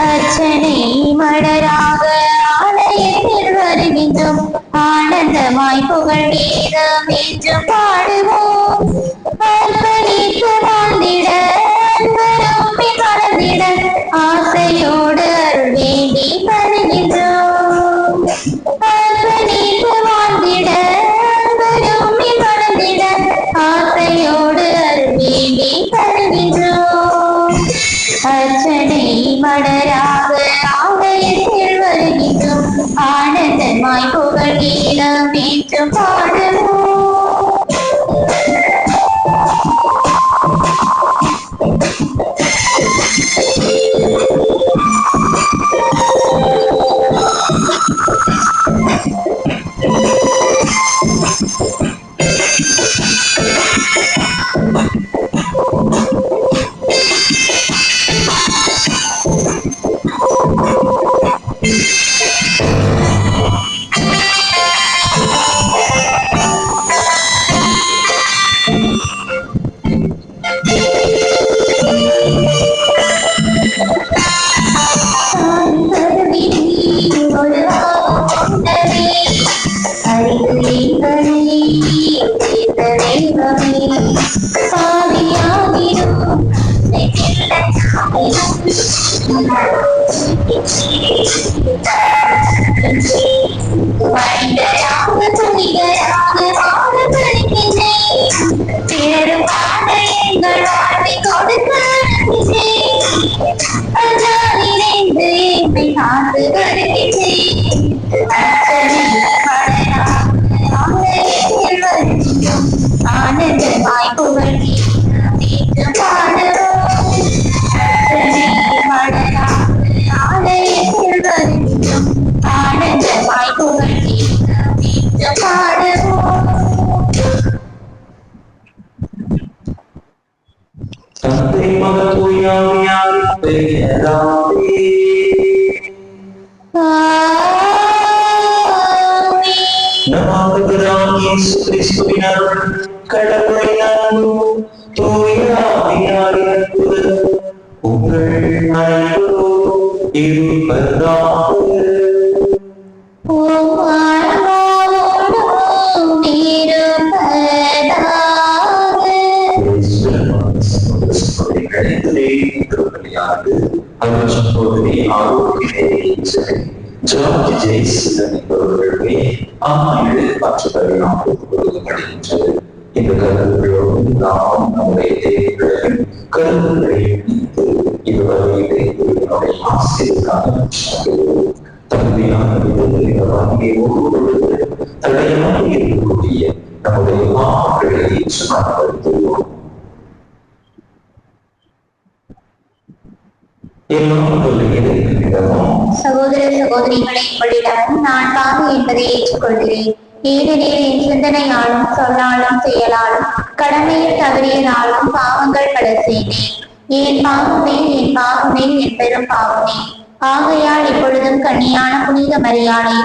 அர்ச்சனை மலராக ஆலயத்தில் வருகின்றோம், ஆனந்தமாய் புகழ் கீதம் என்றும் பாடுவோம். அர்ப்பணித்து வாழ்ந்திட அன்பரும் வளர்ந்திட ஆசையோடு அருள் வேண்டி வருகின்றோம். அர்ப்பணித்து வாழ்ந்திட அன்பரும் வளர்ந்திட ஆசையோடு அருள் வேண்டி வருகின்றோம். அர்ச்சனை மலராக ஆலயத்தில் வருகின்றோம், ஆனந்தமாய் புகழ் கீதம் என்றும் பாடுவோம். ஆனந்தமாய் புகழ் தந்தை மகன் தூயாவியார் பெயராலே நம் ஆண்டவராகிய இயேசு கிறிஸ்துவின் அருள், கடவுளின் அன்பும் தூயாவியாரின் அன்பும் உங்கள் அனைவரோடும் இருப்பதாக. இந்த கருத்துகளோடு நாம் நம்முடைய தேவைகளையும் கருத்துகளையும் இதுவரை ஆசிரியர்களாக தகுதியான தடையாக இருக்கக்கூடிய நம்முடைய மாணவர்களை ஏற்றுமாறுவோம். சகோதர சகோதரிகளை உங்களிடமும் நான் பாவி என்பதை ஏற்றுக்கொள்கிறேன். ஏனெனில் என் சிந்தனையாலும் சொல்லாலும் செயலாலும் கடமையில் தவறியதாலும் பாவங்கள் பல செய்தேன். என் பாவமே என் பெரும் பாவமே. ஆகையால் இப்பொழுதும் கன்னியான புனித மரியாதை,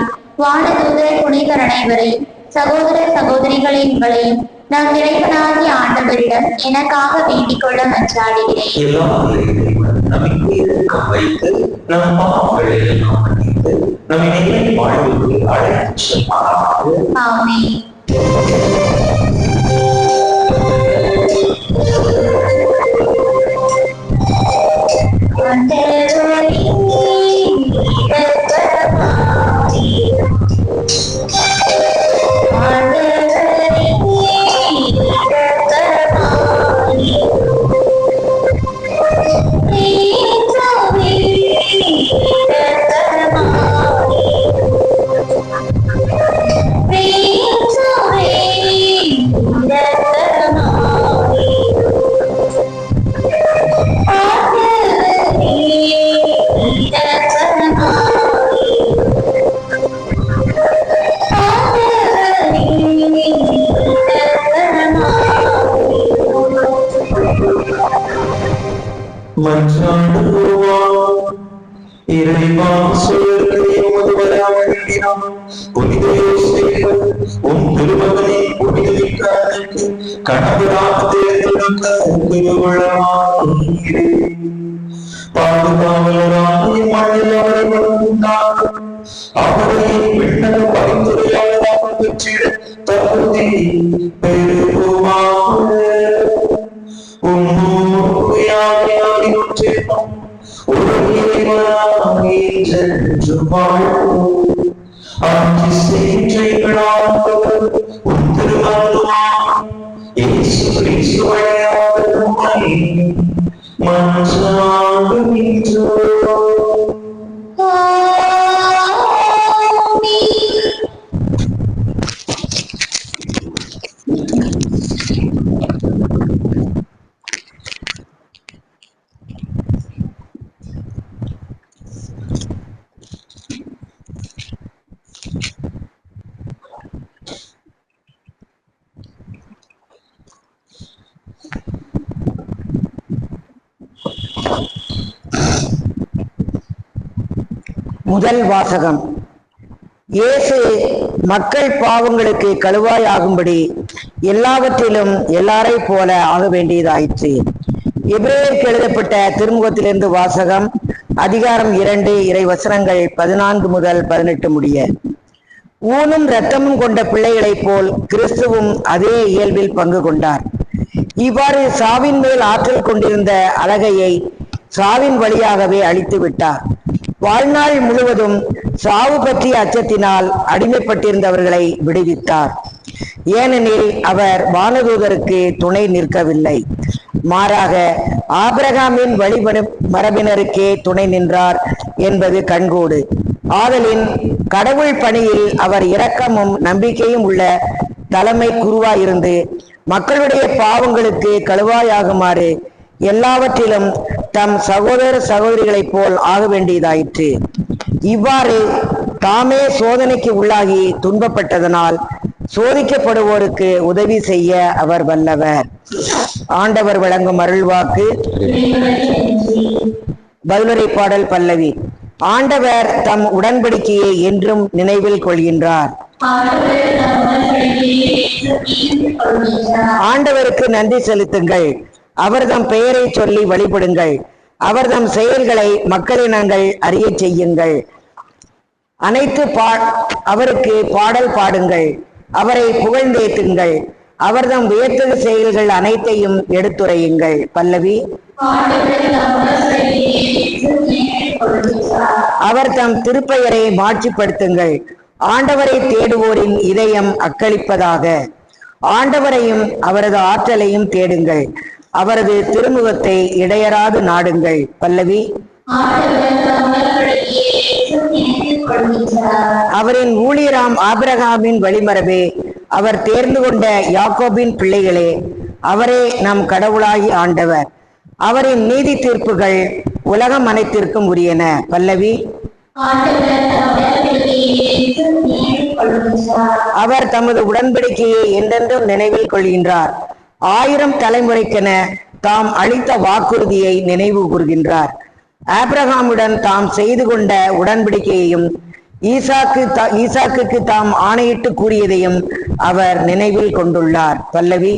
வானதூதர் புனிதர் அனைவரையும், சகோதர சகோதரிகளை உங்களையும் நம் இறைவனாகிய ஆண்டவரிடம் எனக்காக வேண்டிக் கொள்ள மன்றாடுகிறேன். ஆமென். மன்றாடுவோம். இறைவா, சொல்லுகிறதை உமது வராமலிடம் புனித யோசேப்பு உம் திருமகனை புனிதமிக்காதற்கு கணவராக தேர்ந்தெடுக்க திருவுள்ளமானீரே. பாதுகாவலராக இம்மண்ணில் அவரை வழங்குகிறார். அவரை விண்ணக பரிந்துரையாளராக பெற்றிட தகுதி பெறுவார். முதல் வாசகம். இயேசு மக்கள் பாவங்களுக்கு கழுவாயாகும்படி எல்லாவற்றிலும் எல்லாரை போல ஆக வேண்டியதாயிற்று. எபிரேயருக்கு எழுதப்பட்ட திருமுகத்திலிருந்து வாசகம். அதிகாரம் 2, இறை வசனங்கள் 14 முதல் 18 முடிய. ஊனும் இரத்தமும் கொண்ட பிள்ளைகளைப் போல் கிறிஸ்துவும் அதே இயல்பில் பங்கு கொண்டார். இவ்வாறு சாவின் மேல் ஆற்றல் கொண்டிருந்த அலகையை சாவின் வழியாகவே அழித்து விட்டார். வாழ்நாள் முழுவதும் சாவு பற்றிய அச்சத்தினால் அடிமைப்பட்டிருந்தவர்களை விடுவித்தார். ஏனெனில் அவர் வானதூதருக்கு துணை நிற்கவில்லை, மாறாக ஆபிரகாமின் மரபினருக்கே துணை நின்றார் என்பது கண்கூடு. ஆதலின் கடவுள் பணியில் அவர் இரக்கமும் நம்பிக்கையும் உள்ள தலைமை குருவாயிருந்து மக்களுடைய பாவங்களுக்கு கழுவாயாகுமாறு எல்லாவற்றிலும் தம் சகோதர சகோதரிகளைப் போல் ஆக வேண்டியதாயிற்று. இவ்வாறு தாமே சோதனைக்கு உள்ளாகி துன்பப்பட்டதனால் சோதிக்கப்படுவோருக்கு உதவி செய்ய அவர் வல்லவர். ஆண்டவர் வழங்கும் அருள்வாக்கு. பதிலுரை பாடல் பல்லவி. ஆண்டவர் தம் உடன்படிக்கையை என்றும் நினைவில் கொள்கின்றார். ஆண்டவருக்கு நன்றி செலுத்துங்கள். அவர் தம் பெயரை சொல்லி வழிபடுங்கள். அவர் தம் செயல்களை மக்களினங்கள் அறிய செய்யுங்கள். அவருக்கு பாடல் பாடுங்கள். அவரை புகழ்ந்தேத்துங்கள். அவர் தம் வியத்தகு செயல்கள் அனைத்தையும் எடுத்துரையுங்கள். பல்லவி. அவர் தம் திருப்பெயரை மாட்சிப்படுத்துங்கள். ஆண்டவரை தேடுவோரின் இதயம் அக்களிப்பதாக. ஆண்டவரையும் அவரது ஆற்றலையும் தேடுங்கள். அவரது திருமுகத்தை இடையராது நாடுங்கள். பல்லவி. அவரின் ஊழியராம் ஆபிரகாமின் வழிமரபே, அவர் தேர்ந்து கொண்ட யாக்கோபின் பிள்ளைகளே, அவரே நம் கடவுளாகி ஆண்டவர். அவரின் நீதி தீர்ப்புகள் உலகம் அனைத்திற்கும் உரியன. பல்லவி. அவர் தமது உடன்படிக்கையை என்றென்றும் நினைவில் கொள்கின்றார். 1000 தலைமுறைக்கென தாம் அளித்த வாக்குறுதியை நினைவு கூர்கின்றார். ஆபிரகாமுடன் தாம் செய்து கொண்ட உடன்படிக்கையையும் ஈசாக்குக்கு தாம் ஆணையிட்டு கூறியதையும் அவர் நினைவில் கொண்டுள்ளார். பல்லவி.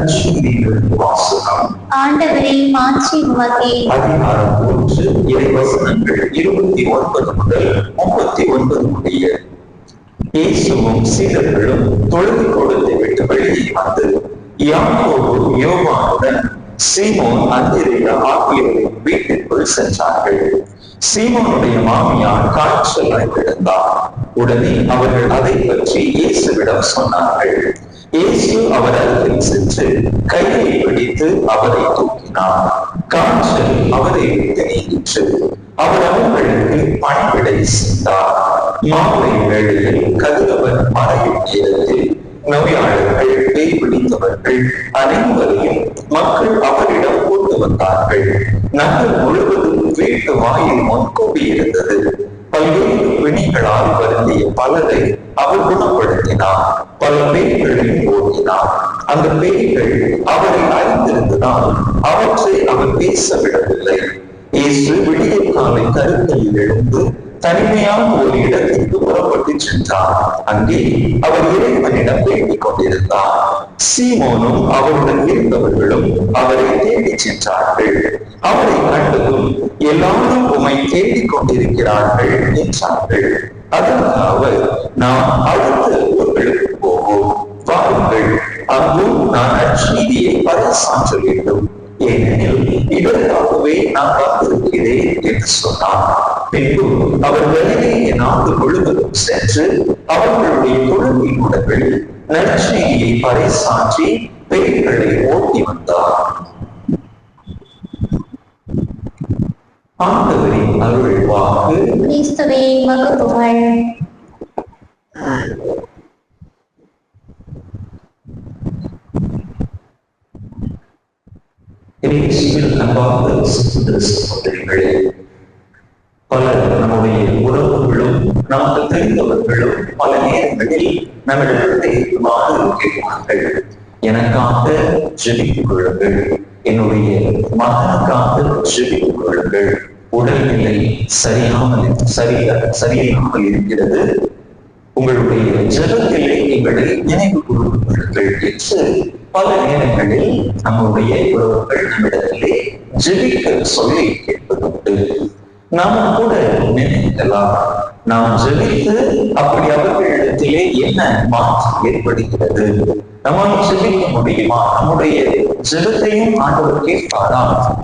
நற்செய்தியிலிருந்து வாசகம். ஆண்டவரே மாட்சி உமக்கே. அதிகாரம் 3 இறைவசனங்கள் 29 முதல் 39 முடிய. இயேசுவும் சீடர்களும் தொழுது கொடுத்து விட்டு வெளியே வந்து யாக்கோபு யோவானுடன் சீமோன் அந்திரேயா ஆகியோரின் வீட்டிற்குள் சென்றார்கள். சீமோனுடைய மாமியார் காய்ச்சலாய் கிடந்தார். உடனே அவர்கள் அதை பற்றி இயேசுவிடம் சொன்னார்கள். இயேசு அவர் அருகில் சென்று கையை பிடித்து அவரை தூக்கினார். காய்ச்சல் அவரை விட்டு நீங்கிற்று. அவர் அவர்களுக்கு பணிவிடை செய்தார். மாலை வேளையில் கதிரவன் மறையும் நேரத்தில் நோயாளர்கள், பேய் பிடித்தவர்கள் அனைவரையும் மக்கள் அவரிடம் கொண்டு வந்தார்கள். நகர் முழுவதும் வீட்டு வாயில் முன்கூடி இருந்தது. பல்வேறு பிணிகளால் வருந்திய பலரை அவர் குணப்படுத்தினார். பல பேய்களையும் ஓட்டினார். அந்த பேய்கள் அவரை அறிந்திருந்ததால் அவற்றை அவர் பேச விடவில்லை. இயேசு விடிய காலை கருத்தில் எழுந்து தனிமையான ஒரு இடத்திற்கு புறப்பட்டு சென்றார். அங்கே அவர் இறைவனிடம் வேண்டிக் கொண்டிருந்தார். சீமோனும் அவருடன் இருந்தவர்களும் அவரை தேடிச் சென்றார்கள். அவரை கண்டதும் எல்லாரும் உம்மை தேடிக் கொண்டிருக்கிறார்கள் என்றார்கள். அதற்கு அவர், நாம் அடுத்த ஊர்களுக்கு போவோம், வாருங்கள், அங்கும் நான் நற்செய்தியை பறைசாற்ற வேண்டும், ஏனெனில் இதற்காகவே நான் வந்திருக்கிறேன் என்று சொன்னார். பின்பு அவர் வெளியே நாடு முழுவதும் சென்று அவர்களுடைய தொழுகை கூடங்களில் நற்செய்தியை பறைசாற்றி பேய்களை ஓட்டி வந்தார். ஆண்டவரின் அருள் வாக்கு. கிறிஸ்துவே உமக்கு புகழ். சகோதரிகளே, பலர் நம்முடைய உறவுகளும் நமக்கு தெரிந்தவர்களும் பல நேரங்களில் நம்மிடத்தை கேட்பார்கள். எனக்காக ஜெபித்துக் கொள்ளுங்கள், என்னுடைய மகனுக்காக ஜெபித்துக் கொள்ளுங்கள், உடல்நிலை சரியாமல் இருக்கிறது, உங்களுடைய ஜெபத்திலே எங்களை நினைவு கூறுங்கள் என்று பல நேரங்களில் நம்முடைய உறவுகள் நம்மிடத்திலே ஜெபிக்க சொல்லி கேட்பதுண்டு. நாம கூட நினைக்கலாம், நாம் ஜெபித்து அப்படி அவர்களிடத்திலே என்ன மாற்றம் ஏற்படுகிறது, நம்மால் ஜெபிக்க முடியுமா, நம்முடைய ஜெபத்தையும் ஆண்டவர் கேட்பாரா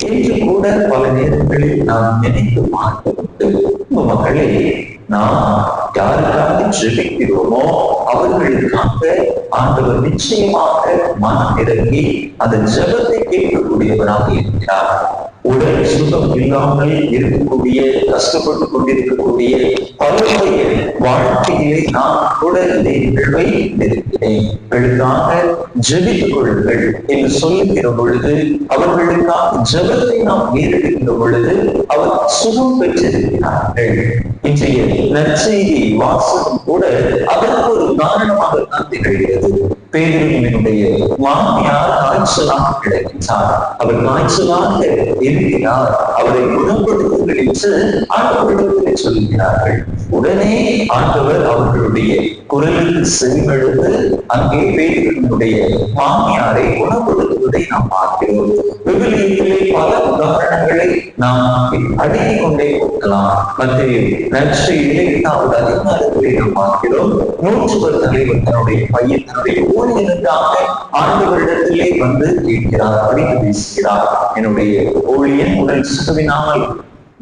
என்று கூட பல நேரங்களில் நாம் நினைத்து பார்ப்பது. மக்களே, நாம் யாருக்காக ஜெபிக்கிறோமோ அவர்களுக்காக ஆண்டவர் நிச்சயமாக மனம் இறங்கி அந்த ஜெபத்தை கேட்கக்கூடியவராக இருக்கிறார். உடல் சுகம் இல்லாமல் இருக்கக்கூடிய, கஷ்டப்பட்டு கொண்டிருக்கக்கூடிய பலருடைய வாழ்க்கையிலே நான் கூட இதை நிகழ்வை இருக்கிறேன், எங்களுக்காக ஜெபித்துக் கொள்ளுங்கள் என்று சொல்லுகிற பொழுது, அவர்களுக்காக ஜெபத்தை நாம் நேரிடுகின்ற பொழுது அவர் சுகம் பெற்றிருக்கிறார்கள். இன்றைய நற்செய்தி வாசகம் கூட அதற்கு ஒரு உதாரணமாக தான் திகழ்கிறது. பேதுருவினுடைய மாமியார் காய்ச்சலாக கிடைக்கின்றார். அவர் காய்ச்சலாக இருக்கிறார், அவரை குணப்படுத்துங்கள் என்று ஆண்டவரிடத்தில் சொல்கிறார்கள். உடனே ஆண்டவர் அவர்களுடைய குரலுக்கு செவிமடுத்து அங்கே பேதுருவினுடைய மாமியாரை குணப்படுத்துவதை நாம் பார்க்கிறோம். விவிலியத்திலே பல உதாரணங்களை நாம் அடுக்கிக் கொண்டே போகலாம். மத்திய நற்செய்தியிலே 8வது அதிகாரத்திலே நாம் பார்க்கிறோம். 100 தலைவர் தன்னுடைய பையன் தன்னுடைய ஊழியனுக்காக ஆண்டவரிடத்திலே வந்து கேட்கிறார், அடித்து பேசுகிறார். என்னுடைய ஊழியன் உடல் சுகமில்லாமல்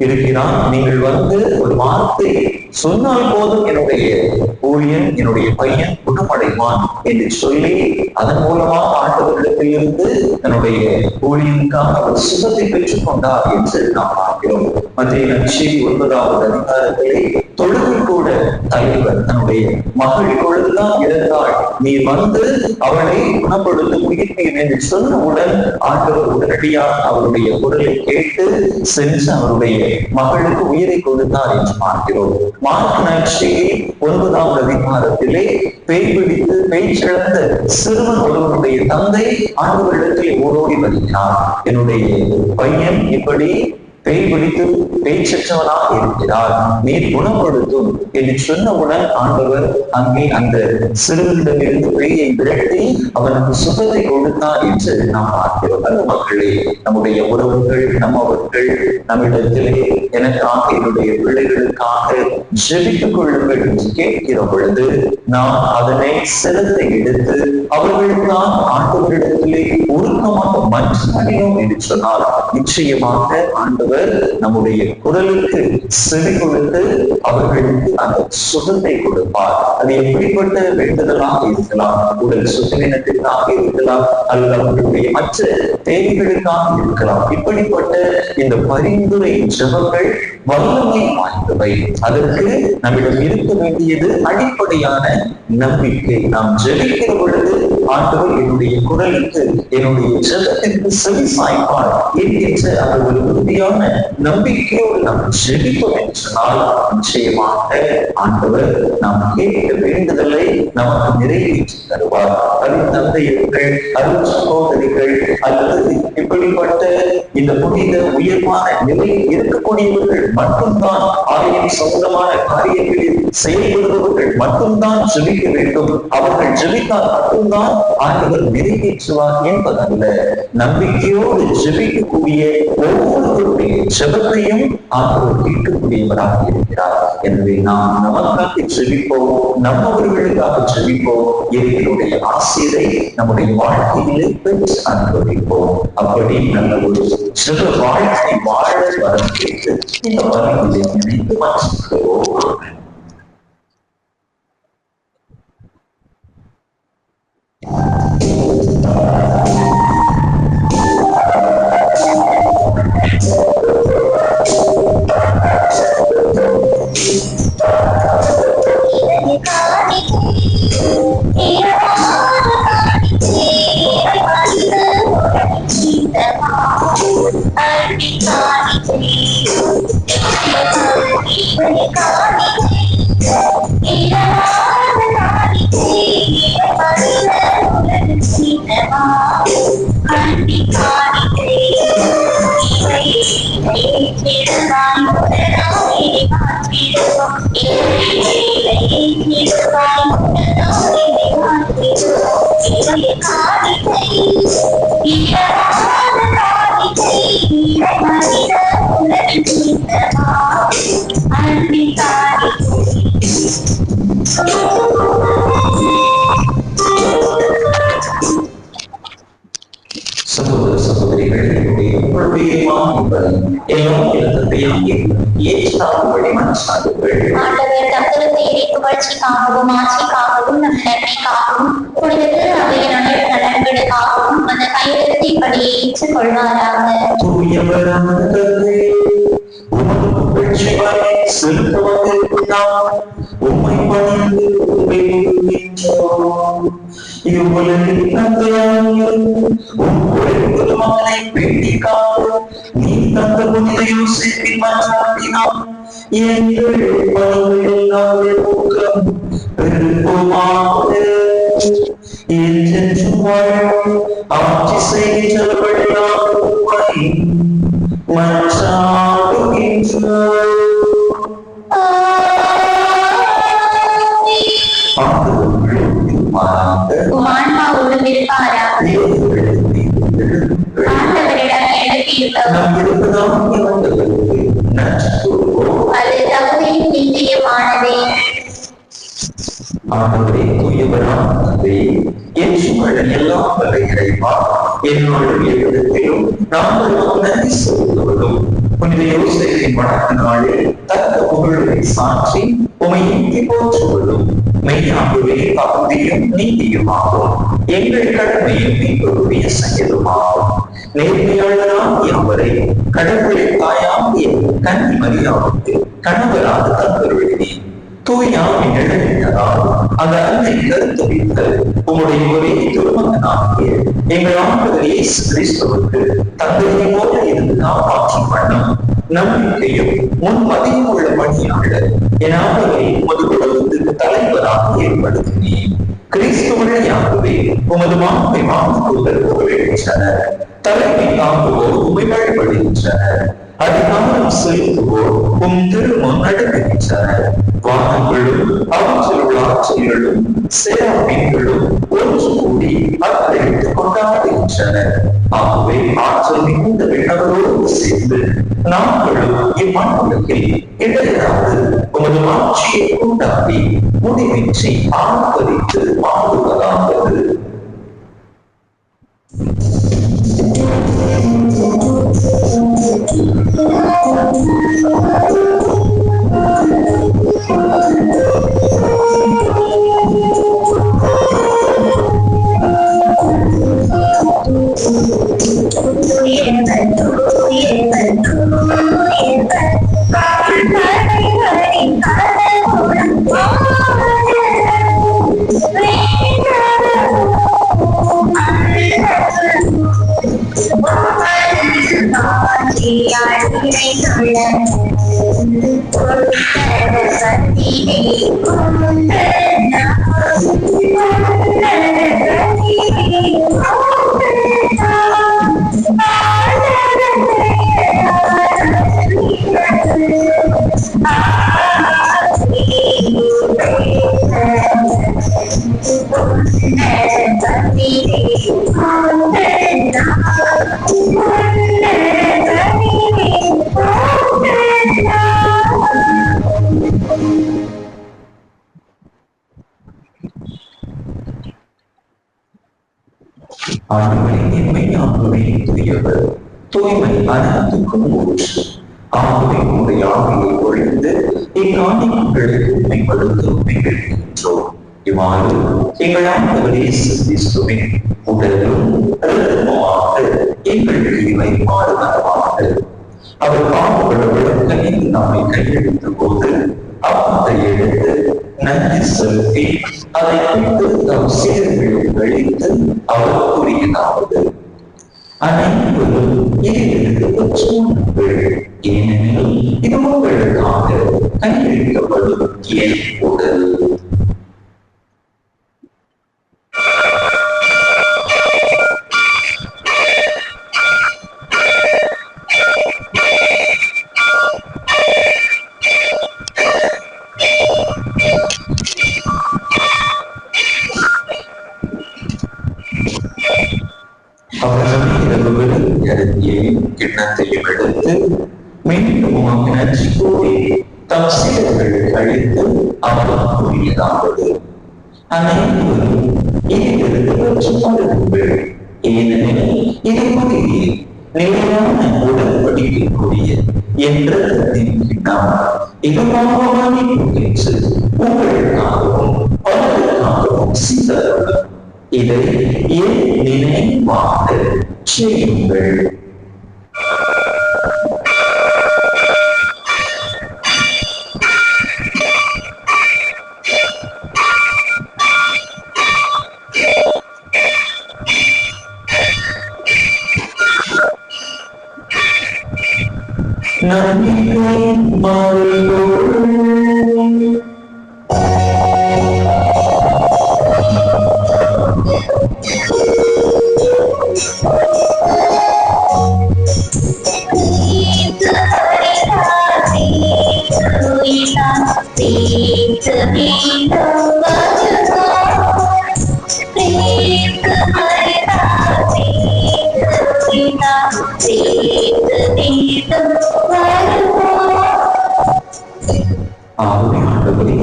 இருக்கிறான், நீங்கள் வந்து ஒரு வார்த்தை சொன்னால் போதும் என்னுடைய ஊழியன், என்னுடைய பையன் குணமடைவான் என்று சொல்லி அதன் மூலமாக ஆண்டவரிடத்தில் இருந்து தன்னுடைய ஊழியனுக்காக ஒரு சுகத்தை பெற்றுக் கொண்டார் என்று நாம் பார்க்கிறோம். மத்திய நற்செய்தி 9வது அதிகாரத்திலே தொழுகை கூட தலைவர் தன்னுடைய மகள் பொழுதுதான் இருந்தாள், நீ வந்து அவளை குணப்படுத்த உயிர்ப்பேன் என்று சொன்னவுடன் ஆண்டவர் உடனடியாக அவருடைய குரலை கேட்டு சென்று அவருடைய மகளுக்கு உயிரை கொடுத்தார் என்று பார்க்கிறோம். மார்க் நற்செய்தி 9வது அதிகாரத்திலே பேய் பிடித்து பேச்சிழந்த சிறுவன் ஒருவனுடைய தந்தை ஆண்டவரிடத்தில் ஓடோடி வருகிறார். என்னுடைய பையன் இப்படி பேய் பிடித்து பேச்சற்றவனாக இருக்கிறார், நீர் குணப்படுத்தும் என்று சொன்னவுடன் ஆண்டவர் அங்கே அந்த சிறுவனிடமிருந்து பேயை விரட்டி அவனுக்கு சுகத்தை கொடுத்தார் என்று நாம் பார்க்கிறோம். அந்த மக்களே, நம்முடைய உறவுகள், நம்மவர்கள் நம்மிடத்திலே எனக்காக என்னுடைய பிள்ளைகளுக்காக ஜெபித்துக் கொள்ளுங்கள் என்று கேட்கிற பொழுது நாம் அதனை செலுத்தை எடுத்து அவர்களுக்கான ஆண்டவரிடத்திலே உருக்கமாக மன்றாடினோம் என்று சொன்னால் நிச்சயமாக ஆண்டவர் நம்முடைய குரலுக்கு செவி கொடுத்து அவர்களுக்கு அந்த சுகத்தை கொடுப்பார். அது எப்படிப்பட்ட வேண்டுதலாக இருக்கலாம், உடல் சுகவீனத்திற்காக இருக்கலாம், அல்லது அவர்களுடைய மற்ற தேவைகளுக்காக இருக்கலாம். இப்படிப்பட்ட இந்த பரிந்துரை ஜெபங்கள் வல்லமை வாய்ந்தவை. அதற்கு நம்மிடம் இருக்க வேண்டியது அடிப்படையான நம்பிக்கை. நாம் ஜெபிக்கிற பொழுது ஆண்டவர் என்னுடைய குரலுக்கு, என்னுடைய ஜெபத்திற்கு செவி சாய்ப்பார் என்கின்ற அந்த ஒரு உறுதியான நம்பிக்கையோடு நாம் ஜெபிப்போம் என்று சொன்னால் நிச்சயமாக ஆண்டவர் நாம் கேட்க வேண்டுதலை நமக்கு நிறைவேற்றி தருவார். தந்தையர்கள், அருள் சகோதரிகள் அல்லது இப்படிப்பட்ட இந்த புனித உயர்வான நிலையில் இருக்கக்கூடியவர்கள் மட்டும்தான், ஆலயம் சொந்தமான காரியங்களில் செயல்படுபவர்கள் மட்டும்தான் ஜெபிக்க வேண்டும். அவர்கள் ஜெபித்தால் மட்டும்தான் ஆண்டவர் நிறைவேற்றுவார் என்பதல்ல. நம்பிக்கையோடு ஜெபிக்கக்கூடிய ஒவ்வொருவருடைய ஜெபத்தையும் ஆண்டவர் கேட்கக்கூடியவராக இருக்கிறார். எனவே நாம் நமக்காக ஜெபிப்போம், நம்மவர்களுக்காக ஜெபிப்போம், எங்களுடைய ஆசிரை நம்முடைய வாழ்க்கையிலே பெற்று அனுபவிப்போம். அப்படி நல்ல ஒரு ஜெப வாழ்க்கை வாழ வரம் கேட்டு இந்த வரங்களை நினைத்து மாற்றுகிறோம். சகோதர சகோதரிகள், ஆண்டவர் தங்களுக்கு இறை புகழ்ச்சிக்காகவும் ஆட்சிக்காகவும் நம் நன்மைக்காகவும் புனித அவையினுடைய நலன்களுக்காகவும் அந்த கையெழுத்தின்படியே ஏற்றுக் கொள்வாராக. உம்மை பணிந்து மகனை வேண்டிக்காக நீ தந்த புனித யோசேப்பின் மன்றாட்டினார். எங்கள் பணிகளெல்லாம் நோக்கம் பெருகுமாக என்றென்றும் வாழும் ஆட்சி செய்கின்றவர்களாக உம்மை மன்றாடுகின்றோம். புனித யோசேப்பின் வணக்க நாளில் தக்க புகழை சாற்றி உம்மை போற்றுவதும் மெய்யாகவே பகுதியும் நீதியுமாகும். எங்கள் கடமையும் எங்களுடைய செயலுமாகும். நேர்மையாளராகிய அவரை கடவுளின் தாயாகிய கன்னி மரியாவுக்கு கணவராக தந்தருளினி. தூயாவின் இழந்ததால் அந்த அன்னை கருத்து வைத்து உங்களுடைய ஒரே திருமகனாகிய எங்கள் ஆண்டவர் இயேசு கிறிஸ்துவுக்கு தந்தையை போல இருந்து காப்பாற்றி வண்ணம் நம்பிக்கையும் முன்மதியும் உள்ள பணியாளர் என் ஆண்டவரை உமது குடும்பத்துக்கு தலைவராக ஏற்படுத்தினேன். கிறிஸ்து வழியாகவே உமது மாண்பை மாற்றுவதற்கு விளைகின்றனர். தலைமை தாங்குவோர் உமை வழிபடுகின்றனர். அதிகாரம் செலுத்துவோர் உம் திருமுன் நடுங்குகின்றனர். வானங்களும் அவற்றில் உள்ள ஆற்றல்களும் செராபீன்களும் ஒன்று கூடி அர்ப்பணித்து கொண்டாடுகின்றனர். ஆகவே ஆற்றல் மிகுந்த விண்ணவரோடு சேர்ந்து நாங்களும் இம்மண்ணுலகில் இடையராது உமது ஆட்சியை கொண்டாடி முடிவின்றி ஆர்ப்பரித்து வாழ்வதாகிறது. தூய்மை அனைத்துக்கும் ஊற்று. ஆகவே உடைய ஆவியை ஒழிந்து இக்காணிகளுக்கு மேம்படுத்த நிகழ்கின்றோம். இவ்வாறு எங்கள் ஆண்டவர் இயேசு கிறிஸ்துவின் உடலும் இரத்தமுமாக எங்களுக்கு இவை மாறுதலாக அவர் பாடுபடுவதற்கு நம்மை கையெழுத்த போது அப்பத்தை எடுத்து நன்றி செலுத்தி அதை விட்டு தம் சீடர்களை கழித்து அவர் கூறியதாவது: அனைவரும் இதிலிருந்து பெற்றுள்ளீர்கள், ஏனெனில் இது உங்களுக்காக கையெழுத்தப்படும் என் உடல். கிண்ணத்தையும் எடுத்து மீண்டும் நன்றி கூறி தம் சீடர்கள் அழித்து அவர் கூறியதாவது: அனைவரும் இதிலிருந்து பெற்றுக்கொள்ளுங்கள், ஏனெனில் இது புதிய நிலையான உடன்படிக்கைக்குரிய என்ற கிண்ணம். இது பாவமாகின்ற உங்களுக்காகவும் பலருக்காகவும் சிந்தரும். இதை என் நினைவாக செய்யுங்கள். நம்பிக்கை மாறுவோம்.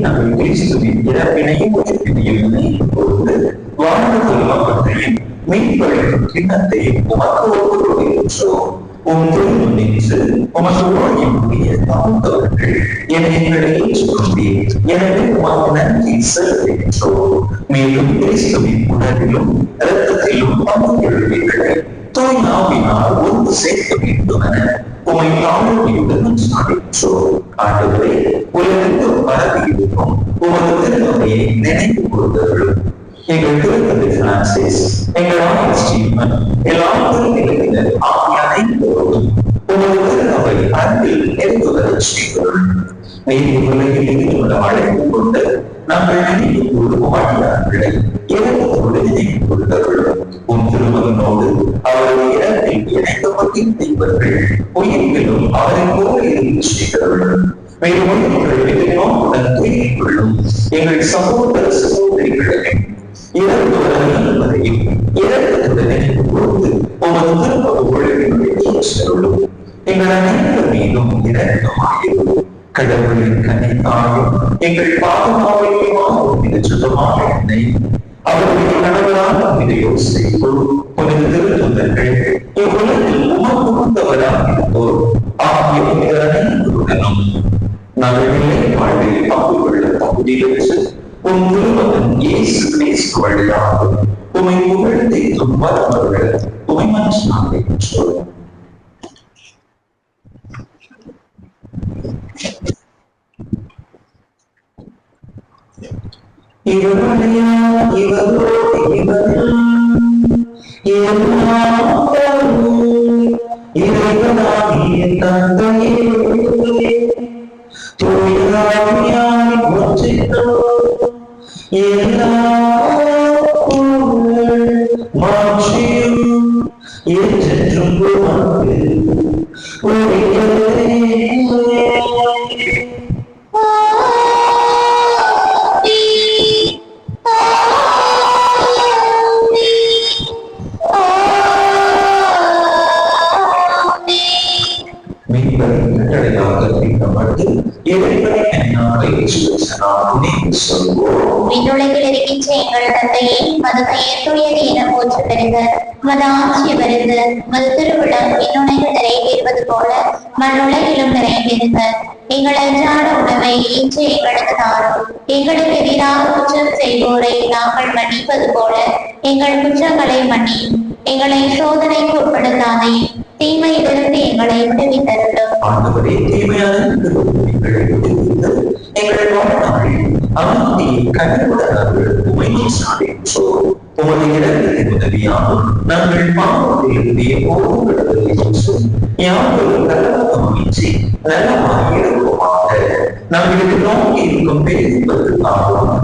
நாங்கள் கிறிஸ்துவின் இறப்பினையும் உயிர்ப்பினையும் நினைக்கும் பொழுது வாழ்வுகள் மக்களையும் மீன்பளிக்கும் கிண்ணத்தையும் உமக்கு ஒப்புக்கொள்கின்றோம். உம் திருமணம் நின்று உமக்கு ஓடிய தாழ்ந்தவர்கள் எங்களை ஏற்றுக்கொண்டீர். எனவே உமக்கு நன்றி செலுத்துகின்றோம். மேலும் கிறிஸ்துவின் உணர்விலும் இரத்தத்திலும் பங்கு கொள்வீர்கள். தூய் ஆவினால் ஒன்று சேர்க்க வேண்டும் என உமை தாழ்மையுடன் சாதித்தோம். ஆண்டவரே, உலகத்தில் பரவியிருக்கும் உமது திருநகையை நினைவு கூறுதலும் எங்கள் திருத்தந்தை பிரான்சிஸ், எங்கள் ஆயர் ஸ்டீவன், எல்லா திருநிலையினர் ஆகிய அனைவரோடும் உமது திருநகை அன்பில் நெருங்குவதை செய்கிறோம். நீதி உலகில் இருந்து அழைப்பு கொண்டு நாங்கள் நினைவு கூறும் அடியார்களை இறக்கத்தோடு நினைவு கூறுகிறவர்கள் உன் திருமகனோடு அவருடைய இடத்தில் இணைக்கப்பட்டிருந்தவர்கள் உயிர்களும் அவரை போல இருந்து செய்கிறவர்கள் மேலும் எங்கள் எதிர்நோக்குடன் தூங்கிக் கொள்ளும் எங்கள் சகோதர சகோதரிகளையும் இறந்தவரையும் இறக்கத்துடன் நினைவு கூர்ந்து உமது திருப்பக ஒழுங்கினுடைய செல்லும் எங்கள் அனைவர் மீதும் இரக்கமாயும் கடவுளின் கனித்தாயும் எங்கள் பாதுகாவலையுமாகும் இது சுத்தமான எண்ணெய் அவருடைய கணவரான இது யோசிப்பு புனித திருத்தொண்டர்கள் இவ்வுலகில் உமக்கு வந்தவராக இருந்தோர் ஆகிய அனைவருடனும் நகரிலே வாழ்வில் பங்கு கொள்ள தகுதி பெற்று உன் திருமகன் இயேசு கிறிஸ்து வழியாக உமை புகழ்ந்தை துன்பவர்கள் உமை மனசாக பெற்றோர். விண்ணுலகில் இருக்கின்ற எங்கள் தந்தையே, மது பெயர் தூயது என போற்ற பெறுக. மது ஆட்சி வருக. மது திருவிழம் விண்ணுலகில் நிறைவேறுவது போல மண்ணுலகிலும் நிறைவேறுக. எங்கள் அன்றாட உணவை இன்று எங்களுக்கு தாரும். எங்களுக்கு எதிராக குற்றம் செய்வோரை நாங்கள் மன்னிப்பது போல எங்கள் குற்றங்களை மன்னியும். எங்களை சோதனைக்கு உட்படுத்தாதே, தீமையிலிருந்து எங்களை விடுவித்தருளும். ஆண்டவரே, தீமையான எங்கள் வாழ்நாளில் அமைதியை கடவுளர்கள் உமையை சாதித்தோம். உமது இடங்களின் உதவியால் நாங்கள் பாவத்திலிருந்து எப்போதும் யாரும் கலவரமின்றி நலமாக இருப்போமாக. நாங்களுக்கு நோக்கி இருக்கும் பேசுவதற்காகவும்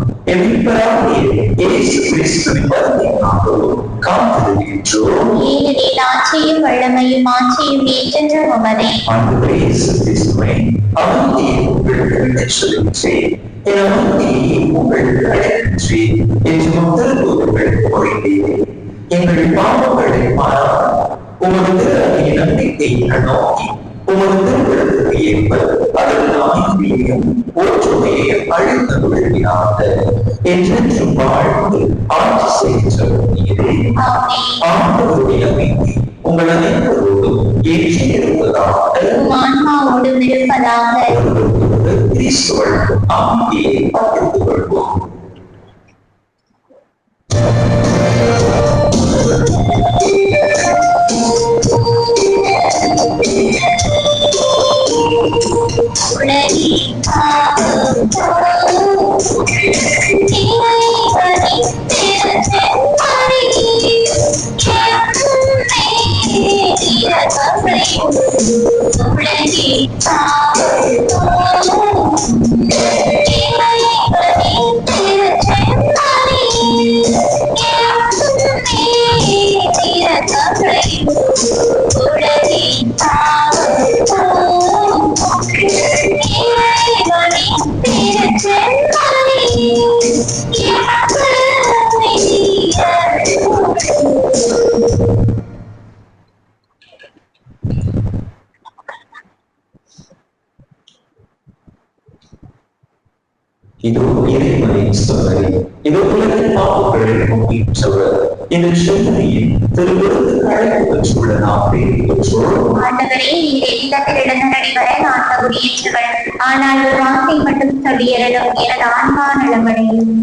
இயேசு கிறிஸ்துவின் வருகைக்காகவும் காத்திருக்கின்றோம். ஏனெனில் ஆட்சியும் வல்லமையும் ஆட்சியும் என்றென்றும் உமதே. ஆண்டவரே இயேசு கிறிஸ்துவே, அமைதியை உங்களுக்கு சொல்லுகிறேன். என் அமைதியை உங்களுக்கு அழைக்கின்றேன் என்று முதல்வர்கள் கூறினீர். எங்கள் பாவங்களை மாறாமல் உமது திரு நம்பிக்கை நோக்கி உமது திருவிழத்துக்கு ஏற்ப அதற்கு அமைதியையும் ஒற்றுமையையும் அழைத்து விழுகிறாக என்றென்றும் வாழ்ந்து ஆட்சி செய்கிறே. ஆண்டவருடைய அமைதி உங்கள் அனைவரோடும் ஏற்றி இருப்பதாக ஆன்மாவோடும் இருப்பதாக. கிறிஸ்துவ அமைதியை பகிர்ந்து கொள்வோம். இதோ இறைவனின் சோதனை, இதோ உலகின் பாவங்களை முன்னேற்றவர். இந்த சோதனையில் திருவிழந்து அழைப்பு பெற்றுள்ள நாம் பேர் பெற்றோம். ஆண்டவரே, நீர் இல்லத்தில் இடந்தடி வர நான் தகுதியற்றவள். ஆனால் ஒரு வார்த்தை மட்டும் சொல்லியறலும் எனது ஆன்மா நலமடையும்.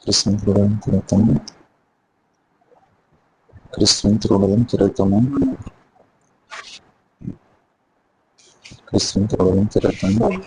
கிறிஸ்துவின் திருவுடலும் திருத்தமும் கிறிஸ்துவின் திருவுடலும் திருத்தமும்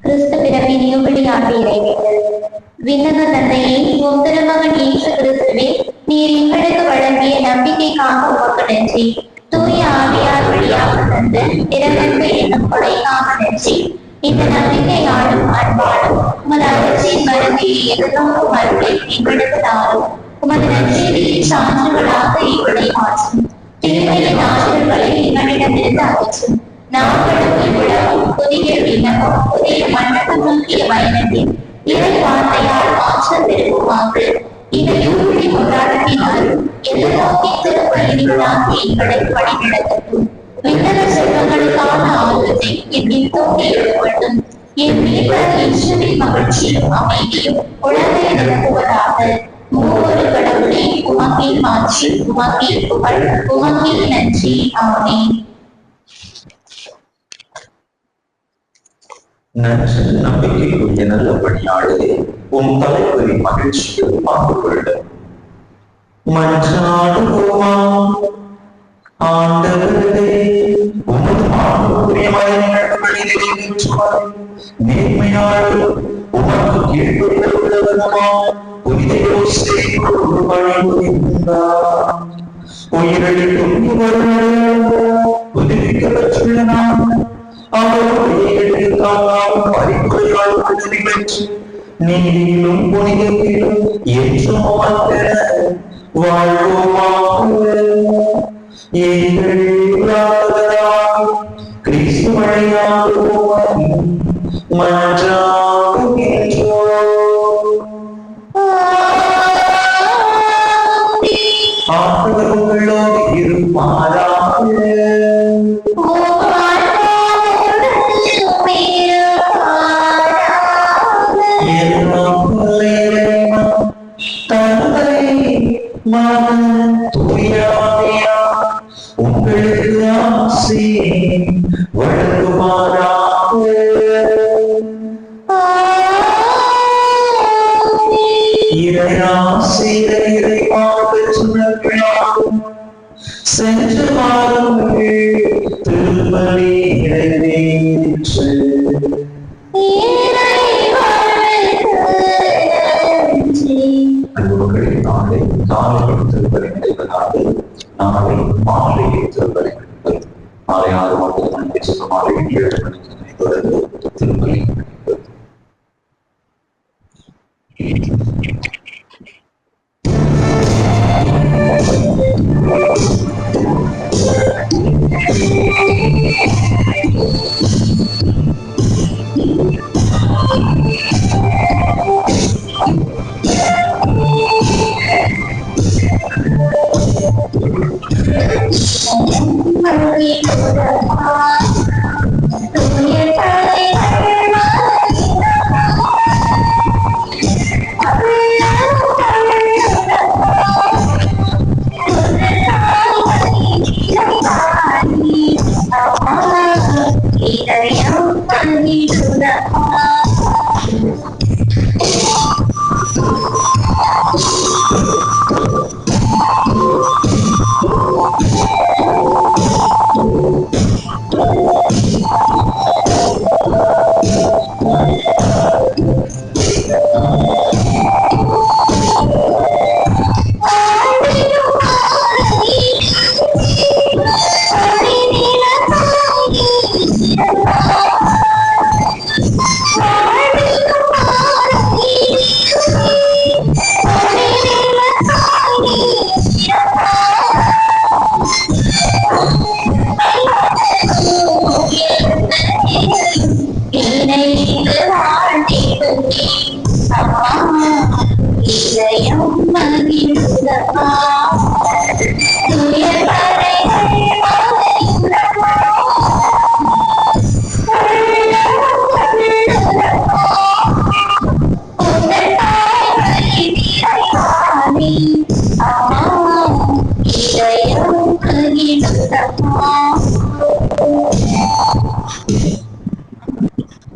கிறிஸ்து பிறப்பின் யூபிலி ஆண்டு இறைவேண்டல். விண்ணக தந்தையே, உம் திருமகன் இயேசு கிறிஸ்துவே, நீர் எங்களுக்கு வழங்கிய நம்பிக்கைக்காக உமக்கு நன்றி. தூய ஆவியார் வழியாக தந்த திறனன்பு என்னும் கொடைக்காக நன்றி. இந்த நம்பிக்கையாலும் அன்பாலும் உமது அகற்றின் மருந்தையை எதிர்நோக்கும் அருளை எங்களுக்கு தாரும். உமது நன்றியின் சான்றுகளாக இவளை மாற்றும். தீமையின் ஆற்றல்களை எங்களிடமிருந்து அகற்றும். நாங்களும் உலகம் புதிய விண்ணகம் புதிய மன்னகம் நோக்கிய பயணத்தில் இறை வார்த்தையால் மாற்றம் பெறுவோமாக. இந்த யூபிலி கொண்டாட்டத்தினால் எதிர்நோக்கி திருப்பயணிகளாக எங்களை வழிநடத்தட்டும். விண்ணக செல்வங்களுக்கான ஆர்வத்தை என்னில் தோண்டி எழுப்பட்டும். என் மீட்பர் இயேசுவின் மகிழ்ச்சியும் அமைதியும் உலகை நிரப்புவதாக. மூவொரு கடவுளே, உமக்கே மாற்றி, உமக்கே புகழ், உமக்கே நன்றி. ஆமென். நம்பிக்கைக்குரிய நல்ல பணியாளரே, உன் தலைவரின் மகிழ்ச்சியில் பங்கு கொள்ள மன்றாடுவோமா. ஆண்டவரே, உமது மாண்புக்குரிய மறைநடவடிக்கைகளை நிறைவேற்றுவார். நேர்மையாளர் உமக்கு கீழ்ப்படிந்தவர்களுமா புனித யோசேப்பு பணிபுரிந்தார். உயிரிழக்கும் புதுப்பிக்கப்பட்டுள்ள நாம் நீதியிலும் புனிதத்திலும் ஏற்றும் வாழ்வோமாக. கிறிஸ்து வழியாக மன்றாடுகின்றோம். காலை திருப்பலி நடைபெறாது. நாளை மாலை திருப்பலி நடைபெறும். மாலை 6 மணிக்கு மாலை 7 மணிக்கு தொடர்ந்து திருப்பலி நடைபெறும்.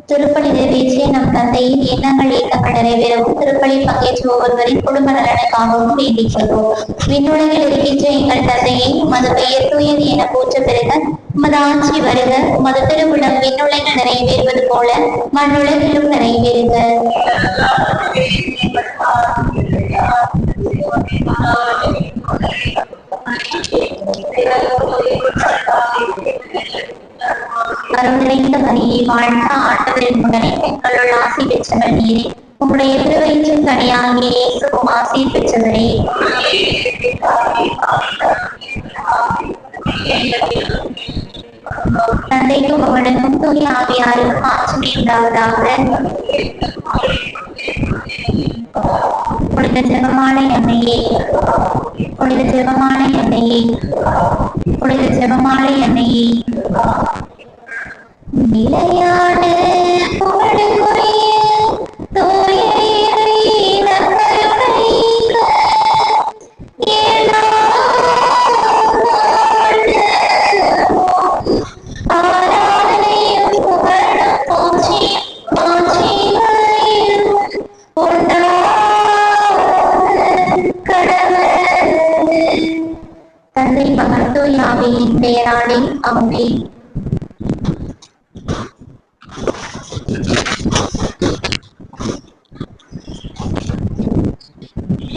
திருப்பலி நிறைவேற்றிய நம் தந்தையின் எண்ணங்கள் ஏக்கங்கள் நிறைவேறவும் திருப்பலியில் பங்கேற்ற ஒவ்வொருவரின் குடும்ப நலனுக்காகவும் வேண்டிக் கொள்வோம். விண்ணுலகில் இருக்கின்ற எங்கள் தந்தையை உமது பெயர் தூயது என போற்ற பெறுக. உமது ஆட்சி வருக. உமது திருவிழம் விண்ணுலகில் நிறைவேறுவது போல மண்ணுலகிலும் நிறைவேறுக. அருள் நிறைந்த மரியே வாழ்க, ஆண்டவரின் உடனே பெண்களுள் ஆசி பெற்றவர் நீரே. உம்முடைய திருவயிற்றின் கனியாகிய இயேசுவும் ஆசி பெற்றவரே. தந்தைக்கும் மகனுக்கும் தூய ஆவியாருக்கும் ஆட்சி உண்டாவதாக. புனித ஜெபமாலை அன்னையே, புனித ஜெபமாலை அன்னையே, புனித ஜெபமாலை அன்னையே, நிலையான புகழுக்குரிய தூய இறையின கருணைக்கு ஆராதனையும் புகழும் போற்றியும் கடவுள் தந்தை மகன் தூய ஆவியின் பெயராலே ஆமென்.